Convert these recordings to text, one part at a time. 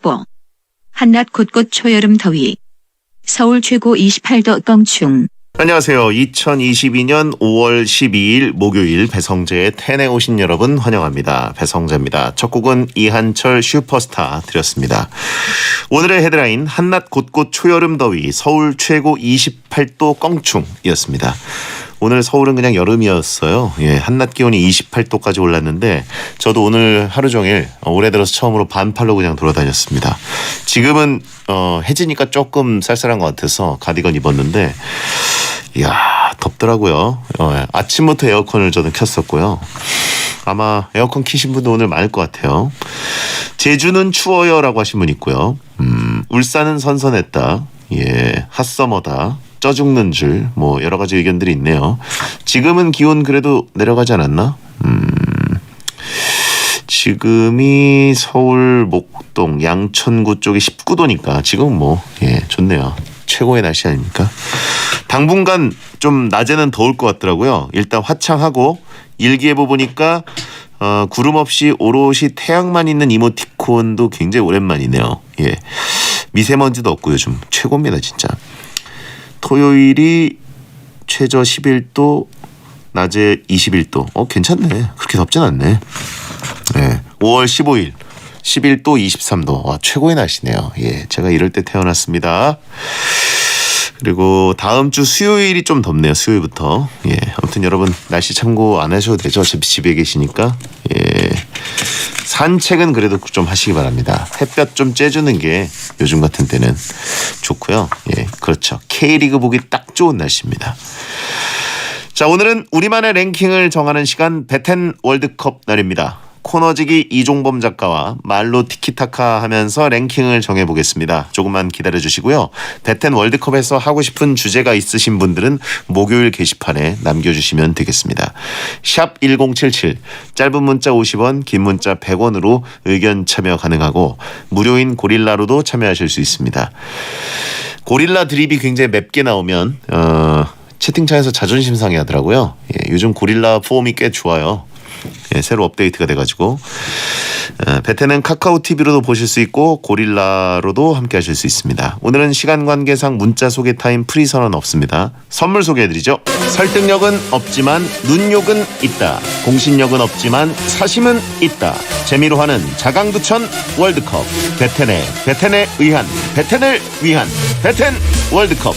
속보. 한낮 곳곳 초여름 더위. 서울 최고 28도 껑충. 안녕하세요. 2022년 5월 12일 목요일 배성재의 텐에 오신 여러분 환영합니다. 배성재입니다. 첫 곡은 이한철 슈퍼스타 드렸습니다. 오늘의 헤드라인 한낮 곳곳 초여름 더위 서울 최고 28도 껑충이었습니다. 오늘 서울은 그냥 여름이었어요. 예, 한낮 기온이 28도까지 올랐는데 저도 오늘 하루 종일 올해 들어서 처음으로 반팔로 그냥 돌아다녔습니다. 지금은 해지니까 조금 쌀쌀한 것 같아서 가디건 입었는데 이야 덥더라고요. 아침부터 에어컨을 저는 켰었고요. 아마 에어컨 키신 분도 오늘 많을 것 같아요. 제주는 추워요 라고 하신 분 있고요. 울산은 선선했다. 예, 핫서머다. 쪄 죽는 줄 뭐 여러 가지 의견들이 있네요. 지금은 기온 그래도 내려가지 않았나? 지금이 서울 목동 양천구 쪽이 19도니까 지금은 뭐 좋네요. 최고의 날씨 아닙니까? 당분간 좀 낮에는 더울 것 같더라고요. 일단 화창하고 일기예보 보니까 구름 없이 오롯이 태양만 있는 이모티콘도 굉장히 오랜만이네요. 예, 미세먼지도 없고 요즘 최고입니다 진짜. 토요일이 최저 11도, 낮에 21도. 괜찮네. 그렇게 덥진 않네. 네. 5월 15일 11도, 23도. 와, 최고의 날씨네요. 예, 제가 이럴 때 태어났습니다. 그리고 다음 주 수요일이 좀 덥네요. 수요일부터. 예, 아무튼 여러분 날씨 참고 안 하셔도 되죠. 어차피 집에 계시니까. 예. 산책은 그래도 좀 하시기 바랍니다. 햇볕 좀 쬐주는 게 요즘 같은 때는 좋고요. 예, 그렇죠. K리그 보기 딱 좋은 날씨입니다. 자, 오늘은 우리만의 랭킹을 정하는 시간 베텐 월드컵 날입니다. 코너지기 이종범 작가와 말로 티키타카 하면서 랭킹을 정해보겠습니다. 조금만 기다려주시고요. 베텐 월드컵에서 하고 싶은 주제가 있으신 분들은 목요일 게시판에 남겨주시면 되겠습니다. 샵 1077 짧은 문자 50원 긴 문자 100원으로 의견 참여 가능하고 무료인 고릴라로도 참여하실 수 있습니다. 고릴라 드립이 굉장히 맵게 나오면 채팅창에서 자존심 상해 하더라고요. 예, 요즘 고릴라 폼이 꽤 좋아요. 예, 새로 업데이트가 돼가지고 베텐은 카카오TV로도 보실 수 있고 고릴라로도 함께 하실 수 있습니다. 오늘은 시간 관계상 문자 소개 타임 프리 선언 없습니다. 선물 소개해드리죠. 설득력은 없지만 눈욕은 있다. 공신력은 없지만 사심은 있다. 재미로 하는 자강두천 월드컵 베텐에 의한 베텐을 위한 베텐 월드컵.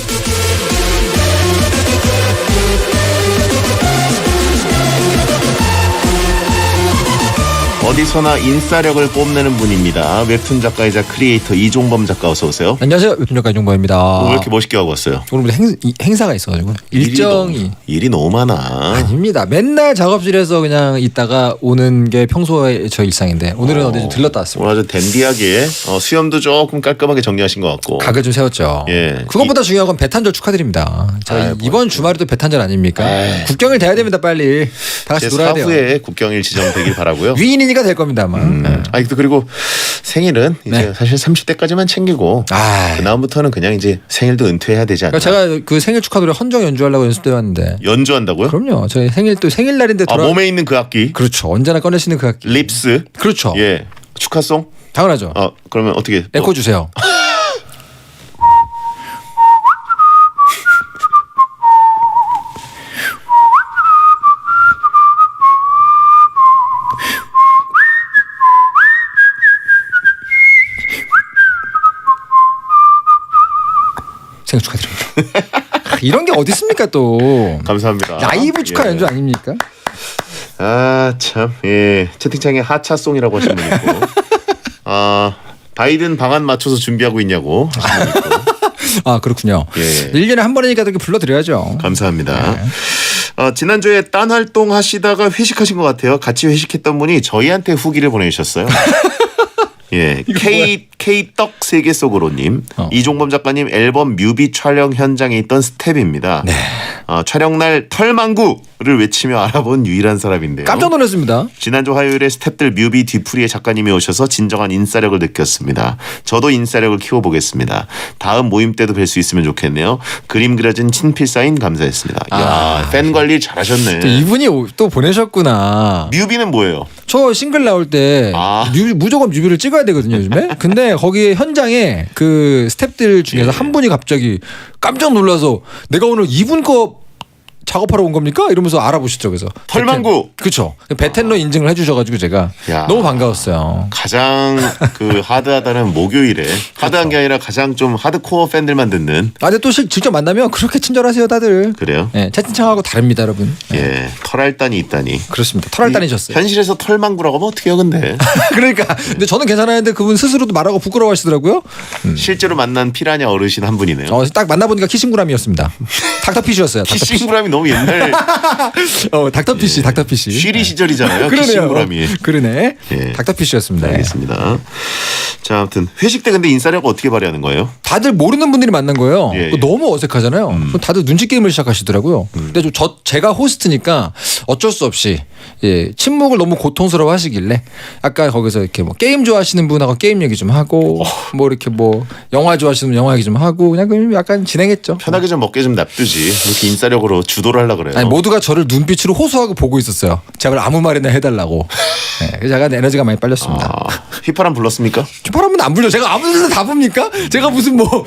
어디서나 인싸력을 뽐내는 분입니다. 웹툰 작가이자 크리에이터 이종범 작가 어서 오세요. 안녕하세요. 웹툰 작가 이종범입니다. 왜 이렇게 멋있게 하고 왔어요? 오늘 행사가 있어가지고 일정이 일이 너무 많아. 아닙니다. 맨날 작업실에서 그냥 있다가 오는 게 평소의 저 일상인데 오늘은 어디 좀 들렀다 왔습니다. 오늘 아주 댄디하게 수염도 조금 깔끔하게 정리하신 것 같고 각을 좀 세웠죠. 예. 그것보다 중요한 건 배탄절 축하드립니다. 자, 이번 주말에도 배탄절 아닙니까? 국경일 돼야 됩니다. 빨리 다 같이 놀아야 돼요. 사후에 국경일 지정되길 바라고요. 위인이니까 될 겁니다 아마. 그리고 생일은 이제 사실 30대까지만 챙기고 그 다음부터는 그냥 이제 생일도 은퇴해야 되지 않나. 제가 그 생일 축하 노래 헌정 연주하려고 연습대 왔는데. 연주한다고요? 그럼요. 저희 생일 또 생일날인데 몸에 있는 그 악기. 그렇죠. 언제나 꺼내시는 그 악기. 립스. 그렇죠. 예. 축하송? 당연하죠. 그러면 어떻게? 에코 주세요. 생일 축하드립니다. 이런 게 어디 있습니까 또. 감사합니다. 라이브 축하 연주 아닙니까? 참, 예. 채팅창에 하차송이라고 하시는 분 있고, 바이든 방안 맞춰서 준비하고 있냐고 하시는 분 있고. 그렇군요. 예. 1년에 한 번이니까 이렇게 불러드려야죠. 감사합니다. 지난주에 딴 활동 하시다가 회식하신 것 같아요. 같이 회식했던 분이 저희한테 후기를 보내주셨어요. 예, K떡 세계 속으로님, 이종범 작가님 앨범 뮤비 촬영 현장에 있던 스텝입니다. 네. 촬영날 털망구를 외치며 알아본 유일한 사람인데요. 깜짝 놀랐습니다. 지난주 화요일에 스텝들 뮤비 뒤풀이에 작가님이 오셔서 진정한 인싸력을 느꼈습니다. 저도 인싸력을 키워보겠습니다. 다음 모임 때도 뵐 수 있으면 좋겠네요. 그림 그려진 친필 사인 감사했습니다. 이야, 팬 관리 잘하셨네. 이분이 또 보내셨구나. 뮤비는 뭐예요? 저 싱글 나올 때 무조건 뮤비를 찍어야 되거든요 요즘에. 근데 근데 거기에 현장에 그 스태프들 중에서 한 분이 갑자기 깜짝 놀라서 내가 오늘 이분 거 작업하러 온 겁니까? 이러면서 알아보시더라고요. 그래서 털망구. 그렇죠. 베텐러 인증을 해주셔가지고 제가 야. 너무 반가웠어요. 가장 그 하드하다는 목요일에 하드한 게 아니라 가장 좀 하드코어 팬들만 듣는. 아, 근데 또 직접 만나면 그렇게 친절하세요, 다들. 그래요? 네, 채팅창하고 다릅니다, 여러분. 예, 털알단이 있다니. 그렇습니다. 털알단이셨어요. 현실에서 털망구라고 하면 어떻게 해요, 근데? 그러니까. 근데 저는 괜찮았는데 그분 스스로도 말하고 부끄러워하시더라고요. 실제로 만난 피라냐 어르신 한 분이네요. 딱 만나보니까 키싱구람이었습니다. 닥터피쉬였어요. 키싱구람이 너무 옛날 닥터피쉬, 닥터피쉬. 쉬리 시절이잖아요. 그러네요. 키싱구람이. 그러네. 예. 닥터피쉬였습니다. 알겠습니다. 자, 아무튼 회식 때 근데 인싸력 어떻게 발휘하는 거예요? 다들 모르는 분들이 만난 거예요. 예, 예. 너무 어색하잖아요. 다들 눈치 게임을 시작하시더라고요. 근데 제가 호스트니까 어쩔 수 없이 침묵을 너무 고통스러워 하시길래 아까 거기서 이렇게 뭐 게임 좋아하시는 분하고 게임 얘기 좀 하고 뭐 이렇게 뭐 영화 좋아하시는 분 영화 얘기 좀 하고 그냥 약간 진행했죠. 편하게 좀 먹게 좀 놔두지. 이렇게 인싸력으로 주도를 하려고 그래요. 아니, 모두가 저를 눈빛으로 호소하고 보고 있었어요. 제가 아무 말이나 해달라고. 네, 그래서 약간 에너지가 많이 빨렸습니다. 휘파람 불렀습니까? 휘파람은 안 불려. 제가 아무 데서 다 붑니까? 제가 무슨 뭐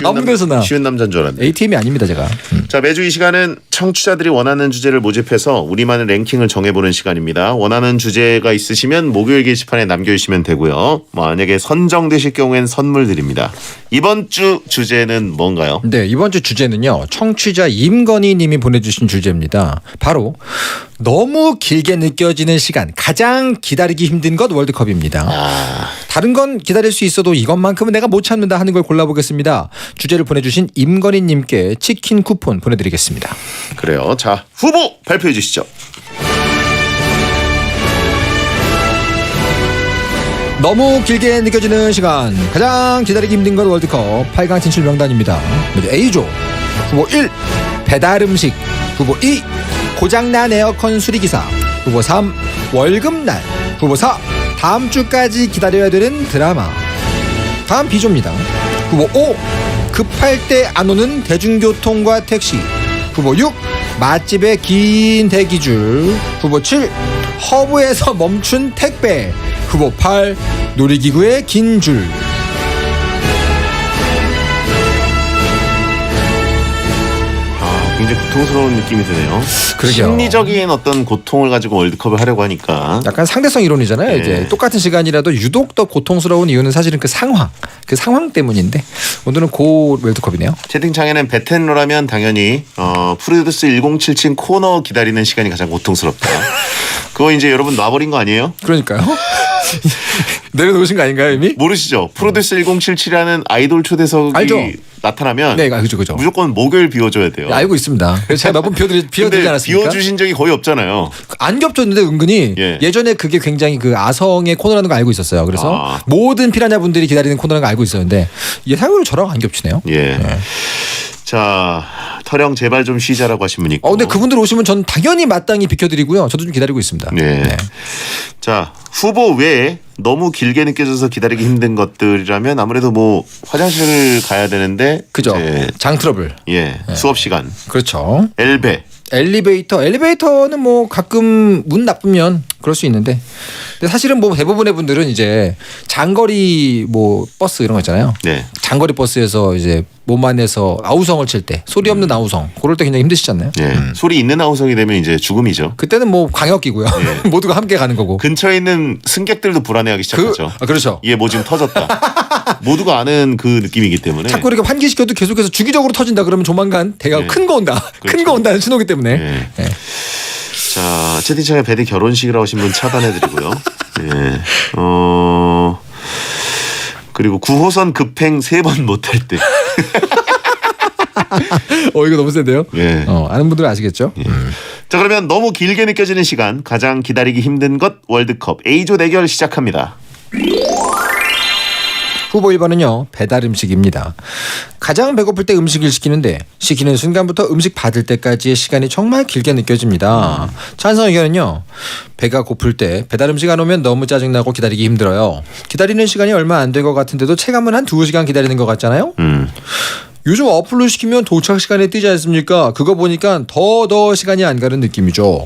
아무 데서나. 쉬운 남자인 줄 알았네. ATM이 아닙니다, 제가. 자, 매주 이 시간은 청취자들이 원하는 주제를 모집해서 우리만의 랭킹을 정해보는 시간입니다. 원하는 주제가 있으시면 목요일 게시판에 남겨주시면 되고요. 만약에 선정되실 경우엔 선물 드립니다. 이번 주 주제는 뭔가요? 네, 이번 주 주제는요. 청취자 임건희 님이 보내주신 주제입니다. 바로 너무 길게 느껴지는 시간, 가장 기다리기 힘든 것 월드컵입니다. 다른 건 기다릴 수 있어도 이것만큼은 내가 못 참는다 하는 걸 골라보겠습니다. 주제를 보내주신 임건희 님께 치킨 쿠폰 보내드리겠습니다. 그래요. 자, 후보 발표해 주시죠. 너무 길게 느껴지는 시간, 가장 기다리기 힘든 것 월드컵 8강 진출 명단입니다. A조 후보 1 배달음식, 후보 2 고장난 에어컨 수리기사, 후보 3 월급날, 후보 4 다음 주까지 기다려야 되는 드라마. 다음 B조입니다. 후보 5 급할 때 안 오는 대중교통과 택시, 후보 6 맛집의 긴 대기줄, 후보 7 허브에서 멈춘 택배, 후보 8 놀이기구의 긴 줄. 굉장히 고통스러운 느낌이 드네요. 그러게요. 심리적인 어떤 고통을 가지고 월드컵을 하려고 하니까. 약간 상대성 이론이잖아요. 네. 이제 똑같은 시간이라도 유독 더 고통스러운 이유는 사실은 그 상황 때문인데 오늘은 고 월드컵이네요. 채팅창에는 베텐러라면 당연히 프로듀스 1077 코너 기다리는 시간이 가장 고통스럽다. 그거 이제 여러분 놔버린 거 아니에요? 그러니까요. 내려놓으신 거 아닌가요 이미? 모르시죠? 프로듀스 1077이라는 아이돌 초대석이 알죠? 나타나면 네, 그죠. 무조건 목요일 비워줘야 돼요. 네, 알고 있습니다. 그래서 제가 몇 번 비워드리지 근데 않았습니까? 비워주신 적이 거의 없잖아요. 안 겹쳤는데 은근히 예. 예전에 그게 굉장히 그 아성의 코너라는 걸 알고 있었어요. 그래서 모든 피라냐 분들이 기다리는 코너라는 걸 알고 있었는데 예상으로 저랑 안 겹치네요. 예. 네. 자, 터령 제발 좀 쉬자라고 하신 분이 있고. 근데 그분들 오시면 전 당연히 마땅히 비켜드리고요. 저도 좀 기다리고 있습니다. 네. 네. 자, 후보 외에 너무 길게 느껴져서 기다리기 힘든 것들이라면 아무래도 뭐 화장실을 가야 되는데 그죠. 이제 장 트러블. 수업 시간, 그렇죠. 엘리베이터는 뭐 가끔 문 나쁘면 그럴 수 있는데 근데 사실은 뭐 대부분의 분들은 이제 장거리 뭐 버스 이런 거 있잖아요. 네. 장거리 버스에서 이제 몸 안에서 아우성을 칠 때 소리 없는 아우성 그럴 때 굉장히 힘드시잖아요. 예. 소리 있는 아우성이 되면 이제 죽음이죠. 그때는 뭐 광역기고요. 모두가 함께 가는 거고. 근처에 있는 승객들도 불안해하기 시작하죠. 그렇죠. 이게 뭐 지금 터졌다. 모두가 아는 그 느낌이기 때문에. 자꾸 이렇게 환기시켜도 계속해서 주기적으로 터진다 그러면 조만간 대가 큰 거 온다. 그렇죠. 큰 거 온다는 신호기 때문에. 네. 자, 채팅창에 베디 결혼식이라고 하신 분 차단해드리고요. 예. 그리고 9호선 급행 3번 못할 때. 이거 너무 센데요? 예. 아는 분들은 아시겠죠? 자, 그러면 너무 길게 느껴지는 시간, 가장 기다리기 힘든 것 월드컵 A조 대결 시작합니다. 후보 1번은요. 배달 음식입니다. 가장 배고플 때 음식을 시키는데 시키는 순간부터 음식 받을 때까지의 시간이 정말 길게 느껴집니다. 찬성 의견은요. 배가 고플 때 배달 음식 안 오면 너무 짜증나고 기다리기 힘들어요. 기다리는 시간이 얼마 안 된 것 같은데도 체감은 한 2시간 기다리는 것 같잖아요. 요즘 어플로 시키면 도착 시간에 뜨지 않습니까? 그거 보니까 더 시간이 안 가는 느낌이죠.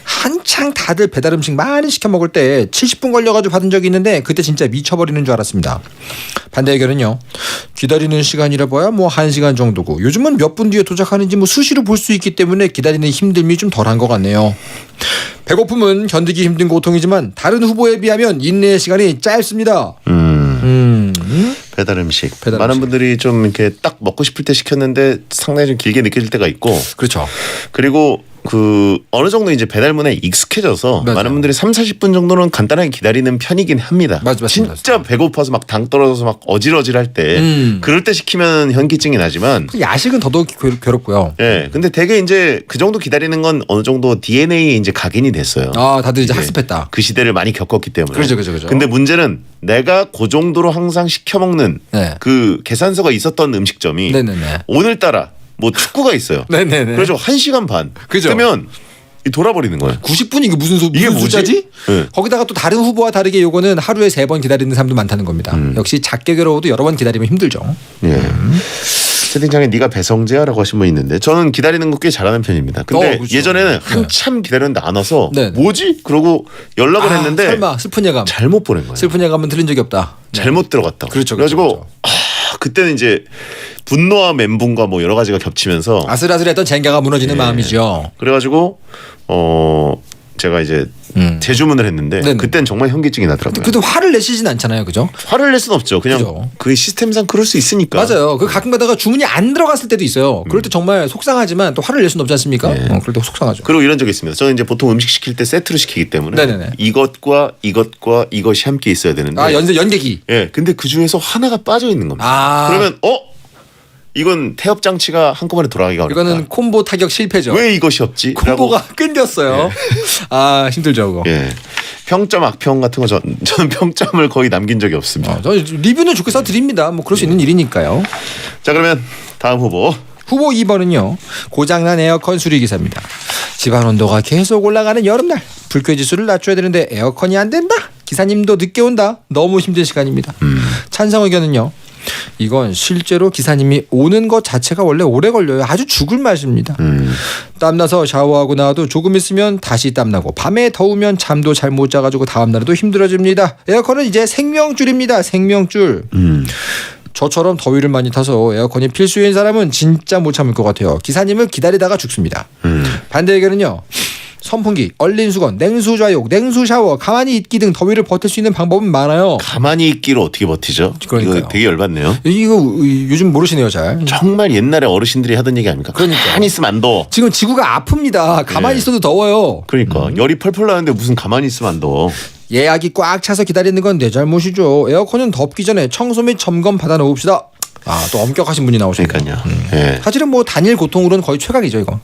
한창 다들 배달 음식 많이 시켜 먹을 때 70분 걸려가지고 받은 적이 있는데 그때 진짜 미쳐버리는 줄 알았습니다. 반대 의견은요. 기다리는 시간이라 봐야 뭐 1시간 정도고 요즘은 몇 분 뒤에 도착하는지 뭐 수시로 볼 수 있기 때문에 기다리는 힘듦이 좀 덜한 것 같네요. 배고픔은 견디기 힘든 고통이지만 다른 후보에 비하면 인내의 시간이 짧습니다. 배달 음식. 배달 많은 음식. 분들이 좀 이렇게 딱 먹고 싶을 때 시켰는데 상당히 좀 길게 느껴질 때가 있고. 그렇죠. 그리고 그 어느 정도 이제 배달문에 익숙해져서 맞아요. 많은 분들이 3-40분 정도는 간단하게 기다리는 편이긴 합니다. 맞습니다. 진짜 배고파서 막 당 떨어져서 막 어질어질할 때 그럴 때 시키면 현기증이 나지만 야식은 더더욱 괴롭고요. 예. 근데 되게 이제 그 정도 기다리는 건 어느 정도 DNA에 이제 각인이 됐어요. 아, 다들 이제 예. 학습했다. 그 시대를 많이 겪었기 때문에. 그렇죠. 근데 문제는 내가 그 정도로 항상 시켜 먹는 네. 그 계산서가 있었던 음식점이 네네네. 오늘따라 뭐 축구가 있어요. 네네네. 그래서 1시간 반 그죠. 뜨면 돌아버리는 거예요. 90분이 이게 무슨 이게 뭐지? 숫자지? 네. 거기다가 또 다른 후보와 다르게 요거는 하루에 3번 기다리는 사람도 많다는 겁니다. 역시 작게 괴로워도 여러 번 기다리면 힘들죠. 예. 채팅창에 네가 배성재야라고 하신 분 있는데 저는 기다리는 거 꽤 잘하는 편입니다. 근데 그렇죠. 예전에는 한참 기다렸는데 안 와서 네. 뭐지? 그러고 연락을 했는데 설마 슬픈 예감. 잘못 보낸 거예요. 슬픈 예감은 들은 적이 없다. 네. 잘못 들어갔다. 그렇죠, 그래가지고 그때는 이제 분노와 멘붕과 뭐 여러 가지가 겹치면서 아슬아슬했던 젠가가 무너지는 마음이죠. 그래가지고 제가 이제 재주문을 했는데 네네. 그땐 정말 현기증이 나더라고요. 그래도 화를 내시진 않잖아요, 그죠? 화를 낼 수는 없죠. 그냥 그죠. 그 시스템상 그럴 수 있으니까. 맞아요. 그 가끔가다가 주문이 안 들어갔을 때도 있어요. 그럴 때 정말 속상하지만 또 화를 낼 수는 없지 않습니까? 그럴 때 속상하죠. 그리고 이런 적이 있습니다. 저는 이제 보통 음식 시킬 때 세트로 시키기 때문에 네네네. 이것과 이것이 함께 있어야 되는데. 아, 연계기. 예, 근데 그 중에서 하나가 빠져 있는 겁니다. 아. 그러면 이건 태엽 장치가 한꺼번에 돌아가기가 어렵다. 이거는 콤보 타격 실패죠. 왜 이것이 없지? 콤보가 라고. 끊겼어요. 아, 힘들죠, 그거. 예. 평점 악평 같은 거 저는 평점을 거의 남긴 적이 없습니다. 저 리뷰는 좋게 써드립니다. 뭐 그럴 수 있는 일이니까요. 자, 그러면 다음 후보. 후보 2번은요. 고장난 에어컨 수리기사입니다. 집안 온도가 계속 올라가는 여름날. 불쾌지수를 낮춰야 되는데 에어컨이 안 된다. 기사님도 늦게 온다. 너무 힘든 시간입니다. 찬성 의견은요. 이건 실제로 기사님이 오는 것 자체가 원래 오래 걸려요. 아주 죽을 맛입니다. 땀나서 샤워하고 나와도 조금 있으면 다시 땀나고 밤에 더우면 잠도 잘 못 자가지고 다음날에도 힘들어집니다. 에어컨은 이제 생명줄입니다. 생명줄. 저처럼 더위를 많이 타서 에어컨이 필수인 사람은 진짜 못 참을 것 같아요. 기사님을 기다리다가 죽습니다. 반대 의견은요. 선풍기, 얼린 수건, 냉수 좌욕, 냉수 샤워, 가만히 있기 등 더위를 버틸 수 있는 방법은 많아요. 가만히 있기를 어떻게 버티죠? 그러니까요. 이거 되게 열받네요. 이거 요즘 모르시네요, 잘. 정말 옛날에 어르신들이 하던 얘기 아닙니까? 그러니까요. 가만히 있으면 안 더워. 지금 지구가 아픕니다. 가만히 예. 있어도 더워요. 그러니까 열이 펄펄 나는데 무슨 가만히 있으면 안 더워. 예약이 꽉 차서 기다리는 건 내 잘못이죠. 에어컨은 덥기 전에 청소 및 점검 받아 놓읍시다. 아, 또 엄격하신 분이 나오시네요. 그러니까요. 예. 사실은 뭐 단일 고통으로는 거의 최강이죠, 이거.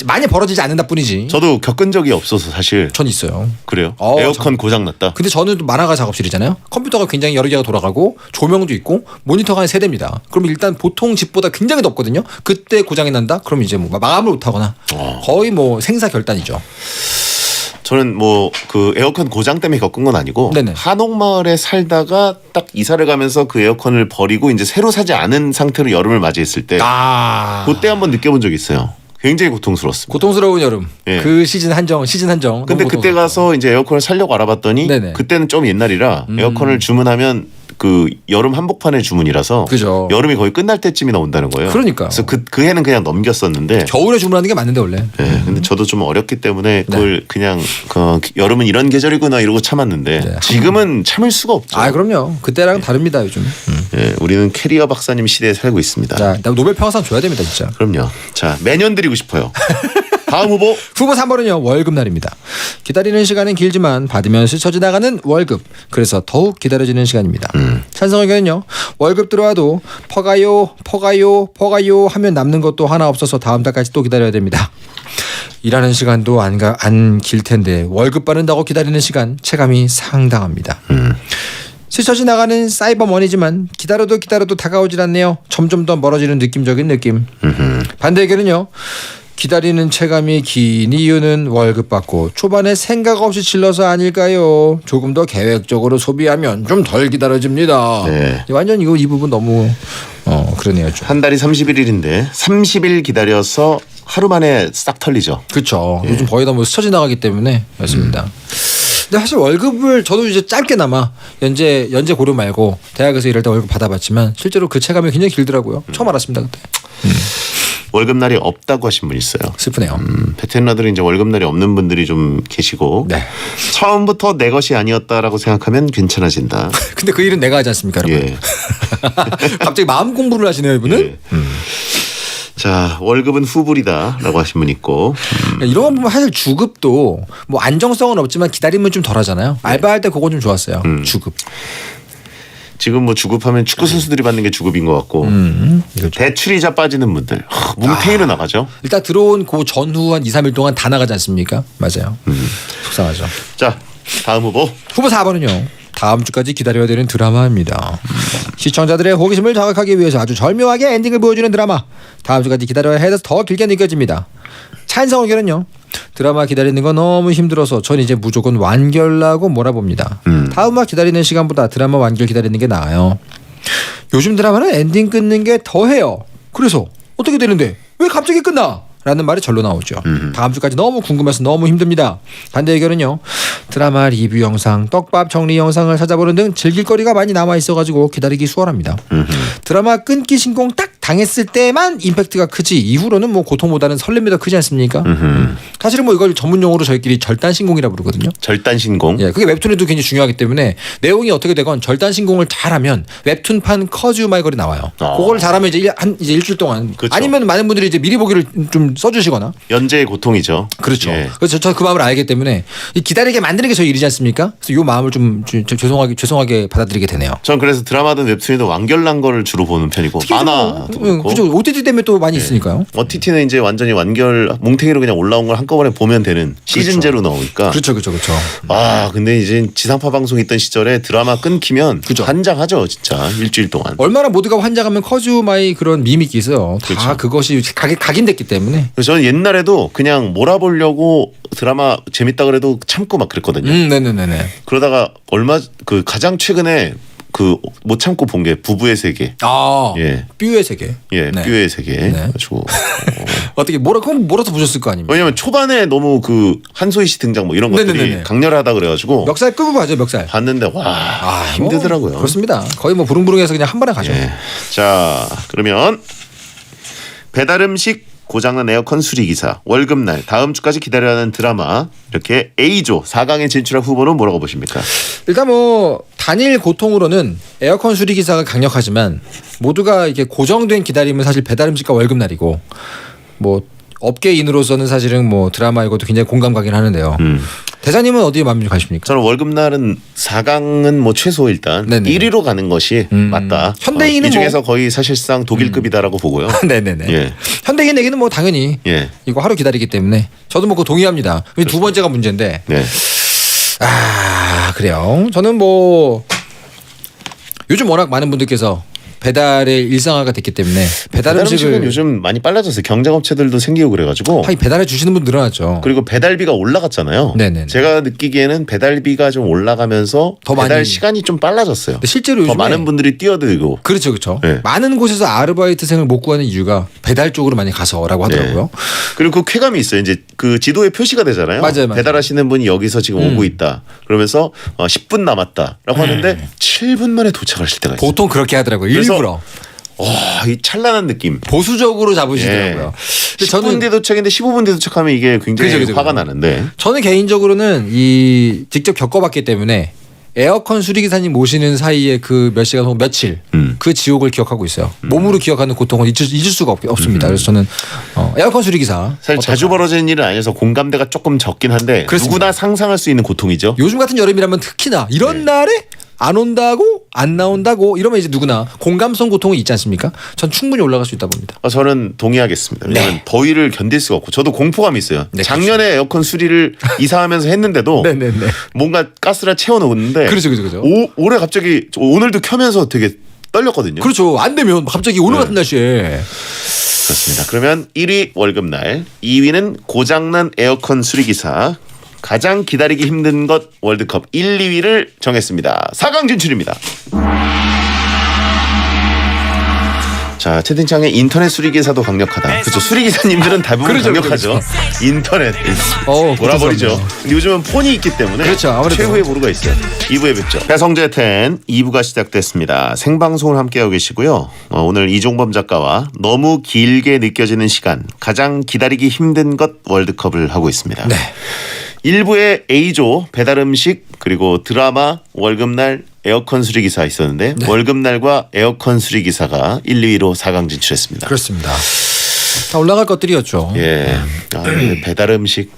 많이 벌어지지 않는다 뿐이지. 저도 겪은 적이 없어서 사실. 전 있어요. 그래요? 어, 에어컨 고장 났다. 근데 저는 또 만화가 작업실이잖아요. 컴퓨터가 굉장히 여러 개가 돌아가고 조명도 있고 모니터가 한 3대입니다. 그럼 일단 보통 집보다 굉장히 덥거든요. 그때 고장이 난다? 그럼 이제 뭐 마감을 못하거나 거의 뭐 생사결단이죠. 저는 뭐 그 에어컨 고장 때문에 겪은 건 아니고 네네. 한옥마을에 살다가 딱 이사를 가면서 그 에어컨을 버리고 이제 새로 사지 않은 상태로 여름을 맞이했을 때 그때 한번 느껴본 적이 있어요. 굉장히 고통스러웠습니다. 고통스러운 여름. 예. 그 시즌 한정. 근데 너무 그때 고통스럽죠. 가서 이제 에어컨을 사려고 알아봤더니 네네. 그때는 좀 옛날이라 에어컨을 주문하면 그 여름 한복판의 주문이라서 그죠. 여름이 거의 끝날 때쯤이나 온다는 거예요. 그러니까요. 그래서 그 해는 그냥 넘겼었는데 겨울에 주문하는 게 맞는데 원래. 예, 근데 저도 좀 어렸기 때문에 그걸 그냥 여름은 이런 계절이구나 이러고 참았는데 네. 지금은 참을 수가 없죠. 아, 그럼요. 그때랑 다릅니다, 요즘. 예, 우리는 캐리어 박사님 시대에 살고 있습니다. 자, 노벨 평화상 줘야 됩니다, 진짜. 그럼요. 자, 매년 드리고 싶어요. 다음 후보. 후보 3번은요. 월급날입니다. 기다리는 시간은 길지만 받으면 스쳐 지나가는 월급. 그래서 더욱 기다려지는 시간입니다. 찬성 의견은요. 월급 들어와도 퍼가요 하면 남는 것도 하나 없어서 다음 달까지 또 기다려야 됩니다. 일하는 시간도 안 길 텐데 월급 받는다고 기다리는 시간 체감이 상당합니다. 스쳐 지나가는 사이버머니지만 기다려도 다가오질 않네요. 점점 더 멀어지는 느낌적인 느낌. 반대 의견은요. 기다리는 체감이 긴 이유는 월급 받고 초반에 생각 없이 질러서 아닐까요? 조금 더 계획적으로 소비하면 좀 덜 기다려집니다. 네. 완전 이 부분 너무 그러네요. 좀. 한 달이 31일인데 30일 기다려서 하루 만에 싹 털리죠. 그렇죠. 요즘 거의 다 뭐 스쳐 지나가기 때문에 그렇습니다. 근데 사실 월급을 저도 이제 짧게나마 연재 고려 말고 대학에서 일할 때 월급 받아봤지만 실제로 그 체감이 굉장히 길더라고요. 처음 알았습니다 그때. 월급날이 없다고 하신 분 있어요. 슬프네요. 베테랑들은 이제 월급날이 없는 분들이 좀 계시고 네. 처음부터 내 것이 아니었다라고 생각하면 괜찮아진다. 근데 그 일은 내가 하지 않습니까, 여러분? 예. 갑자기 마음 공부를 하시네요, 이분은. 예. 자, 월급은 후불이다라고 하신 분 있고. 이런 거 보면 사실 주급도 뭐 안정성은 없지만 기다림은 좀 덜하잖아요. 알바할 때 그거 좀 좋았어요. 주급. 지금 뭐 주급하면 축구 선수들이 받는 게 주급인 것 같고 대출이자 빠지는 분들 뭉탱이로 나가죠. 일단 들어온 그 전후 한 2, 3일 동안 다 나가지 않습니까? 맞아요. 속상하죠. 자, 다음 후보. 후보 4번은요. 다음 주까지 기다려야 되는 드라마입니다. 시청자들의 호기심을 자극하기 위해서 아주 절묘하게 엔딩을 보여주는 드라마. 다음 주까지 기다려야 해서 더 길게 느껴집니다. 찬성 의견은요. 드라마 기다리는 거 너무 힘들어서 전 이제 무조건 완결나고 몰아봅니다. 다음화 기다리는 시간보다 드라마 완결 기다리는 게 나아요. 요즘 드라마는 엔딩 끊는 게 더해요. 그래서 어떻게 되는데 왜 갑자기 끝나? 라는 말이 절로 나오죠. 다음 주까지 너무 궁금해서 너무 힘듭니다. 반대 의견은요. 드라마 리뷰 영상, 떡밥 정리 영상을 찾아보는 등 즐길 거리가 많이 남아 있어가지고 기다리기 수월합니다. 드라마 끊기 신공 딱 당했을 때만 임팩트가 크지 이후로는 뭐 고통보다는 설렘이 더 크지 않습니까? 사실은 뭐 이걸 전문 용어로 저희끼리 절단 신공이라고 부르거든요. 절단 신공. 예, 그게 웹툰에도 굉장히 중요하기 때문에 내용이 어떻게 되건 절단 신공을 잘하면 웹툰판 커즈 마이걸이 나와요. 그걸 잘하면 이제 일주일 동안 그렇죠. 아니면 많은 분들이 이제 미리 보기를 좀 써주시거나. 연재의 고통이죠. 그렇죠. 예. 그래서 저 그 마음을 알기 때문에 이 기다리게 만드는 게 저희 일이지 않습니까? 그래서 이 마음을 좀 죄송하게 받아들이게 되네요. 전 그래서 드라마든 웹툰이든 완결난 거를 주로 보는 편이고 만화도 그렇고. 그죠. OTT 때문에 또 많이 있으니까요. OTT는 이제 완전히 완결 뭉탱이로 그냥 올라온 걸 한꺼번에 보면 되는 시즌제로 나오니까. 그렇죠. 아 근데 이제 지상파 방송 있던 시절에 드라마 끊기면 그죠. 환장하죠 진짜 일주일 동안. 얼마나 모두가 환장하면 커즈 마이 그런 밈이 있어요. 다 그렇죠. 그것이 각인됐기 때문에. 그래서 저는 옛날에도 그냥 몰아보려고 드라마 재밌다 그래도 참고 막 그랬거든요. 네네네네. 그러다가 그 가장 최근에 그 못 참고 본 게 부부의 세계. 아, 예. 뷰의 세계. 예, 네. 뷰의 세계. 가지고 어떻게 그럼 몰아서 보셨을 거 아닙니까? 왜냐면 초반에 너무 그 한소희 씨 등장 뭐 이런 것들이 네네네네. 강렬하다 그래가지고 멱살 끄고 가죠, 멱살. 봤는데 와 힘들더라고요. 뭐, 그렇습니다. 거의 뭐 부릉부릉해서 그냥 한 번에 가죠. 예. 자 그러면 배달음식 고장난 에어컨 수리기사 월급날 다음 주까지 기다려야 하는 드라마 이렇게 A조 4강에 진출한 후보는 뭐라고 보십니까? 일단 뭐 단일 고통으로는 에어컨 수리 기사가 강력하지만 모두가 이게 고정된 기다림은 사실 배달음식과 월급날이고 뭐 업계인으로서는 사실은 뭐 드라마 이것도 굉장히 공감 가긴 하는데요. 대사님은 어디에 마음이 가십니까? 저는 월급날은 4강은 뭐 최소 일단 네네. 1위로 가는 것이 맞다. 현대인은 이 중에서 거의 사실상 독일급이다라고 보고요. 네네네. 예. 현대인에게는 뭐 당연히 예. 이거 하루 기다리기 때문에 저도 뭐 그거 동의합니다. 두 번째가 문제인데. 네. 아 그래요. 저는 뭐 요즘 워낙 많은 분들께서 배달의 일상화가 됐기 때문에 배달 배달음식은 음식을 요즘 많이 빨라졌어요. 경쟁업체들도 생기고 그래가지고. 하긴 배달해 주시는 분 늘어났죠. 그리고 배달비가 올라갔잖아요. 네네네. 제가 느끼기에는 배달비가 좀 올라가면서 더 배달 많이- 시간이 좀 빨라졌어요. 근데 실제로 더 요즘에 많은 분들이 뛰어들고. 그렇죠. 네. 많은 곳에서 아르바이트생을 못 구하는 이유가 배달 쪽으로 많이 가서라고 하더라고요. 그리고 그 쾌감이 있어요. 이제 그 지도에 표시가 되잖아요. 맞아요. 배달하시는 분이 여기서 지금 오고 있다. 그러면서 10분 남았다라고 하는데 7분 만에 도착하실 때가 있어요. 보통 그렇게 하더라고요. 그래서 일부러 이 찬란한 느낌. 보수적으로 잡으시더라고요. 근데 10분 뒤 도착인데 15분 뒤 도착하면 이게 굉장히 그죠. 화가 나는데. 저는 개인적으로는 이 직접 겪어봤기 때문에 에어컨 수리기사님 모시는 사이에 그 몇 시간 혹은 며칠 그 지옥을 기억하고 있어요. 몸으로 기억하는 고통은 잊을 수가 없습니다. 그래서 저는 에어컨 수리기사 사실 자주 벌어지는 일은 아니어서 공감대가 조금 적긴 한데 그렇습니다. 누구나 상상할 수 있는 고통이죠. 요즘 같은 여름이라면 특히나 이런 날에 안 온다고 안 나온다고 이러면 이제 누구나 공감성 고통이 있지 않습니까? 전 충분히 올라갈 수 있다 봅니다. 저는 동의하겠습니다. 왜냐하면 더위를 견딜 수가 없고 저도 공포감이 있어요. 네, 작년에 에어컨 수리를 이사하면서 했는데도 네네네. 뭔가 가스를 채워놓는데 그렇죠. 올해 갑자기 오늘도 켜면서 되게 떨렸거든요. 그렇죠. 안 되면 갑자기 오늘 같은 날씨에 그렇습니다. 그러면 1위 월급날, 2위는 고장난 에어컨 수리기사, 가장 기다리기 힘든 것 월드컵 1, 2위를 정했습니다. 4강 진출입니다. 자, 채팅창에 인터넷 수리기사도 강력하다. 그렇죠. 수리기사님들은 대부분 그렇죠, 강력하죠. 인터넷 돌아버리죠. 그렇죠. 근데 요즘은 폰이 있기 때문에 그렇죠, 아무래도. 최후의 보루가 있어요. 2부에 뵙죠. 배성재 10 2부가 시작됐습니다. 생방송을 함께하고 계시고요. 오늘 이종범 작가와 너무 길게 느껴지는 시간, 가장 기다리기 힘든 것 월드컵을 하고 있습니다. 네. 1부에 A조 배달음식 그리고 드라마 월급날 에어컨 수리기사 있었는데 네. 월급날과 에어컨 수리기사가 1, 2위로 4강 진출했습니다. 그렇습니다. 다 올라갈 것들이었죠. 예, 배달음식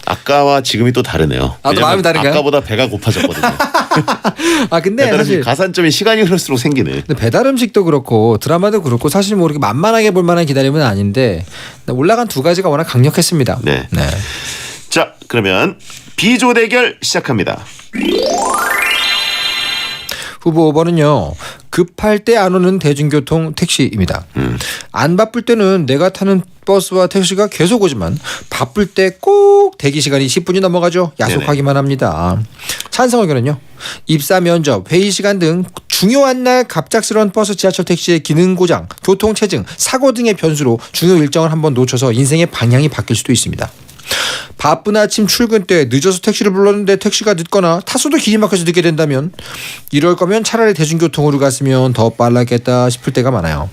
아까와 지금이 또 다르네요. 또 마음이 다른가요? 아까보다 배가 고파졌거든요. 아 근데 배달음식 사실 가산점이 시간이 흐를수록 생기네. 근데 배달 음식도 그렇고 드라마도 그렇고 사실 뭐 이렇게 만만하게 볼 만한 기다림은 아닌데 올라간 두 가지가 워낙 강력했습니다. 네. 자, 그러면 B조 대결 시작합니다. 후보 5번은요. 급할 때 안 오는 대중교통 택시입니다. 안 바쁠 때는 내가 타는 버스와 택시가 계속 오지만 바쁠 때 꼭 대기 시간이 10분이 넘어가죠. 야속하기만 합니다. 찬성 의견은요. 입사 면접, 회의 시간 등 중요한 날 갑작스러운 버스 지하철 택시의 기능 고장, 교통 체증, 사고 등의 변수로 중요 일정을 한번 놓쳐서 인생의 방향이 바뀔 수도 있습니다. 바쁜 아침 출근 때 늦어서 택시를 불렀는데 택시가 늦거나 탔어도 길이 막혀서 늦게 된다면 이럴 거면 차라리 대중교통으로 갔으면 더 빨랐겠다 싶을 때가 많아요.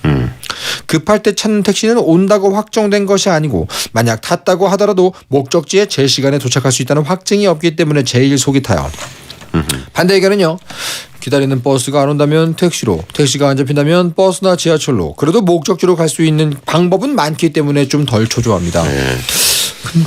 급할 때 찾는 택시는 온다고 확정된 것이 아니고 만약 탔다고 하더라도 목적지에 제 시간에 도착할 수 있다는 확증이 없기 때문에 제일 속이 타요. 반대 의견은요. 기다리는 버스가 안 온다면 택시로, 택시가 안 잡힌다면 버스나 지하철로, 그래도 목적지로 갈 수 있는 방법은 많기 때문에 좀 덜 초조합니다.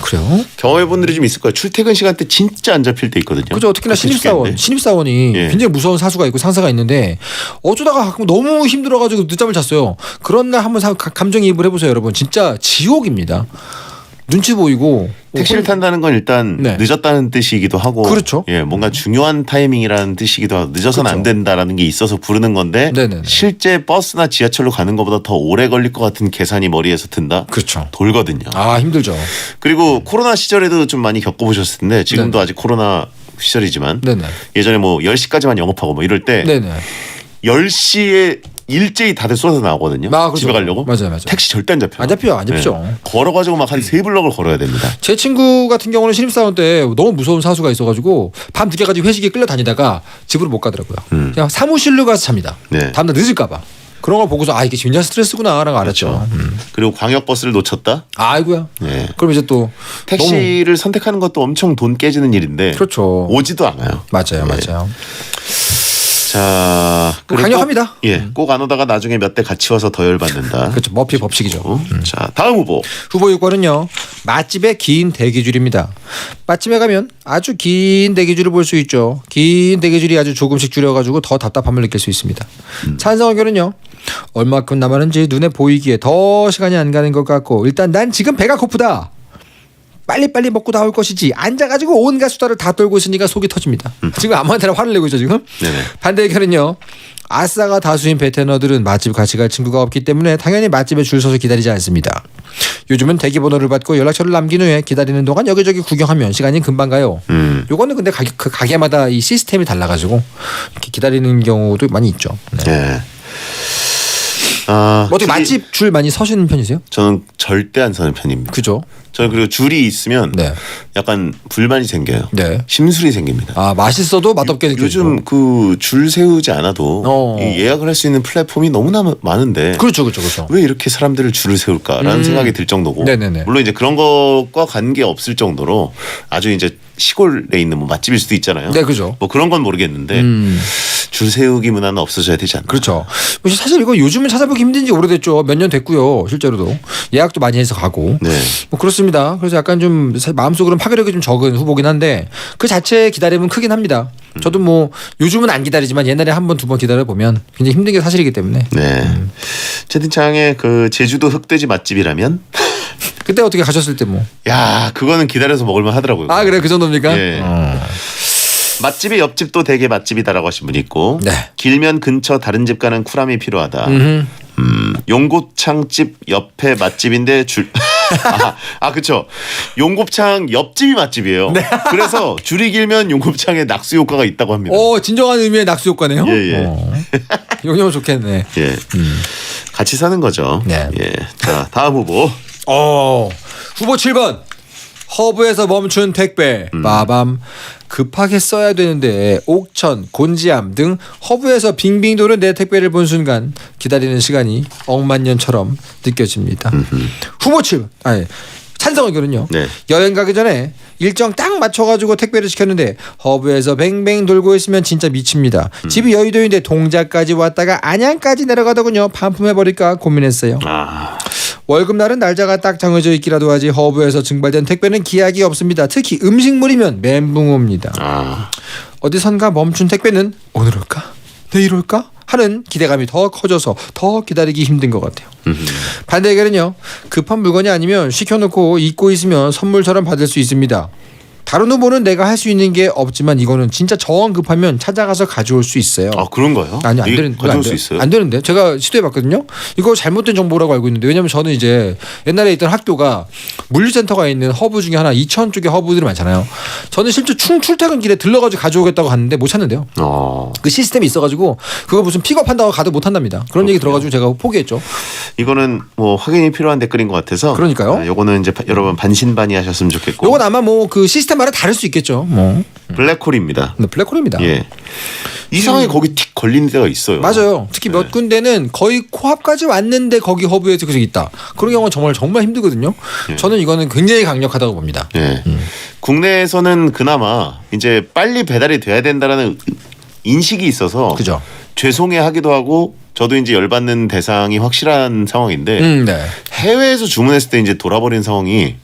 그래요? 경험해본 분들이 좀 있을 거예요. 출퇴근 시간 때 진짜 안 잡힐 때 있거든요. 그죠. 특히나 신입사원이 예. 굉장히 무서운 사수가 있고 상사가 있는데 어쩌다가 가끔 너무 힘들어가지고 늦잠을 잤어요. 그런 날 한번 감정이입을 해보세요, 여러분. 진짜 지옥입니다. 눈치 보이고 택시를 탄다는 건 일단 네. 늦었다는 뜻이기도 하고 그렇죠. 예, 뭔가 중요한 타이밍이라는 뜻이기도 하고 늦어서는 그렇죠. 안 된다라는 게 있어서 부르는 건데 네네네. 실제 버스나 지하철로 가는 것보다 더 오래 걸릴 것 같은 계산이 머리에서 든다. 그렇죠. 돌거든요. 아 힘들죠. 그리고 코로나 시절에도 좀 많이 겪어보셨을 텐데 지금도 네네. 아직 코로나 시절이지만 네네. 예전에 뭐 10시까지만 영업하고 뭐 이럴 때 네네. 10시에 일제히 다들 쏟아져 나오거든요. 그렇죠. 집에 가려고. 맞아요. 택시 절대 안 잡혀요. 안 잡혀요. 안 잡히죠. 네. 걸어가지고 막 한 3블럭을 걸어야 됩니다. 제 친구 같은 경우는 신입사원 때 너무 무서운 사수가 있어가지고 밤 늦게까지 회식에 끌려다니다가 집으로 못 가더라고요. 그냥 사무실로 가서 잡니다. 네. 다음날 늦을까봐. 그런 걸 보고서 이게 굉장히 스트레스구나 라고 알았죠. 그리고 광역버스를 놓쳤다? 아이고야. 네. 그럼 이제 또 택시를 선택하는 것도 엄청 돈 깨지는 일인데 그렇죠. 오지도 않아요. 맞아요. 네. 맞아요. 자, 그리고 강력합니다. 꼭 안 오다가 나중에 몇 대 같이 와서 더 열받는다. 그렇죠. 머피 법칙이죠. 자, 다음 후보. 후보 6번은요. 맛집의 긴 대기줄입니다. 맛집에 가면 아주 긴 대기줄을 볼 수 있죠. 긴 대기줄이 아주 조금씩 줄여가지고 더 답답함을 느낄 수 있습니다. 찬성 의견은요. 얼마큼 남았는지 눈에 보이기에 더 시간이 안 가는 것 같고 일단 난 지금 배가 고프다. 빨리빨리 먹고 나올 것이지 앉아가지고 온갖 수다를 다 떨고 있으니까 속이 터집니다. 지금 아무한테나 화를 내고 있죠 지금. 네네. 반대 의견은요. 아싸가 다수인 베테너들은 맛집 같이 갈 친구가 없기 때문에 당연히 맛집에 줄 서서 기다리지 않습니다. 요즘은 대기번호를 받고 연락처를 남긴 후에 기다리는 동안 여기저기 구경하면 시간이 금방 가요. 요거는 근데 그 가게마다 이 시스템이 달라가지고 이렇게 기다리는 경우도 많이 있죠. 네. 네. 아, 어떻게 맛집 줄 많이 서시는 편이세요? 저는 절대 안 서는 편입니다. 그죠? 저는 그리고 줄이 있으면 네. 약간 불만이 생겨요. 네. 심술이 생깁니다. 아 맛있어도 맛없게 느껴지고. 요즘 그 줄 세우지 않아도 어. 이 예약을 할 수 있는 플랫폼이 너무나 많은데 그렇죠. 왜 이렇게 사람들을 줄을 세울까라는 생각이 들 정도고 네네네. 물론 이제 그런 것과 관계 없을 정도로 아주 이제 시골에 있는 뭐 맛집일 수도 있잖아요. 네, 그죠. 뭐 그런 건 모르겠는데 줄 세우기 문화는 없어져야 되지 않나. 그렇죠. 사실 이거 요즘은 찾아보기 힘든 지 오래됐죠. 몇 년 됐고요. 실제로도 예약도 많이 해서 가고. 네. 뭐 그렇습니다. 그래서 약간 좀 마음속으로는 파괴력이 좀 적은 후보긴 한데 그 자체의 기다림은 크긴 합니다. 저도 뭐 요즘은 안 기다리지만 옛날에 한 번 두 번 기다려 보면 굉장히 힘든 게 사실이기 때문에. 네. 채팅창에 그 제주도 흑돼지 맛집이라면 그때 어떻게 가셨을 때 뭐. 야 그거는 기다려서 먹을만 하더라고요. 아 그래 그 정도입니까? 예. 맛집의 옆집도 되게 맛집이다라고 하신 분이 있고 네. 길면 근처 다른 집 가는 쿨함이 필요하다. 용곱창집 옆에 맛집인데 줄 그렇죠. 용곱창 옆집이 맛집이에요. 네. 그래서 줄이 길면 용곱창에 낙수 효과가 있다고 합니다. 진정한 의미의 낙수 효과네요. 예. 용용 좋겠네. 예. 같이 사는 거죠. 네. 예. 자, 다음 후보. 후보 7번. 허브에서 멈춘 택배. 빠밤. 급하게 써야 되는데 옥천, 곤지암 등 허브에서 빙빙 도는 내 택배를 본 순간 기다리는 시간이 억만년처럼 느껴집니다. 후보 7번. 아니, 찬성 의견은요. 네. 여행 가기 전에 일정 딱 맞춰가지고 택배를 시켰는데 허브에서 뱅뱅 돌고 있으면 진짜 미칩니다. 집이 여의도인데 동작까지 왔다가 안양까지 내려가더군요. 반품해버릴까 고민했어요. 월급날은 날짜가 딱 정해져 있기라도 하지 허브에서 증발된 택배는 기약이 없습니다. 특히 음식물이면 멘붕 옵니다. 어디선가 멈춘 택배는 오늘 올까? 내일 올까? 하는 기대감이 더 커져서 더 기다리기 힘든 것 같아요. 반대 의견은요. 급한 물건이 아니면 시켜놓고 잊고 있으면 선물처럼 받을 수 있습니다. 다른 후보는 내가 할 수 있는 게 없지만 이거는 진짜 정 급하면 찾아가서 가져올 수 있어요. 아, 그런가요? 아니, 안 이게 되는 가져올 수 있어요? 안 되는데 제가 시도해봤거든요. 이거 잘못된 정보라고 알고 있는데 왜냐면 저는 이제 옛날에 있던 학교가 물류센터가 있는 허브 중에 하나 이천 쪽에 허브들이 많잖아요. 저는 실제 출퇴근길에 들러가지고 가져오겠다고 갔는데 못 찾는데요. 그 시스템이 있어가지고 그거 무슨 픽업한다고 가도 못 한답니다. 그런 얘기 들어가지고 제가 포기했죠. 이거는 뭐 확인이 필요한 댓글인 것 같아서. 그러니까요. 요거는 이제 여러분 반신반의 하셨으면 좋겠고. 요건 아마 뭐 그 시스템마다 다를 수 있겠죠. 뭐 블랙홀입니다. 네, 블랙홀입니다. 예. 이상하게 거기 틱 걸리는 데가 있어요. 맞아요. 특히 몇 군데는 거의 코앞까지 왔는데 거기 허브에서 계속 있다. 그런 경우는 정말 힘들거든요. 저는 이거는 굉장히 강력하다고 봅니다. 예. 국내에서는 그나마 이제 빨리 배달이 돼야 된다라는 인식이 있어서 그죠. 죄송해하기도 하고 저도 이제 열받는 대상이 확실한 상황인데 네. 해외에서 주문했을 때 이제 돌아버린 상황이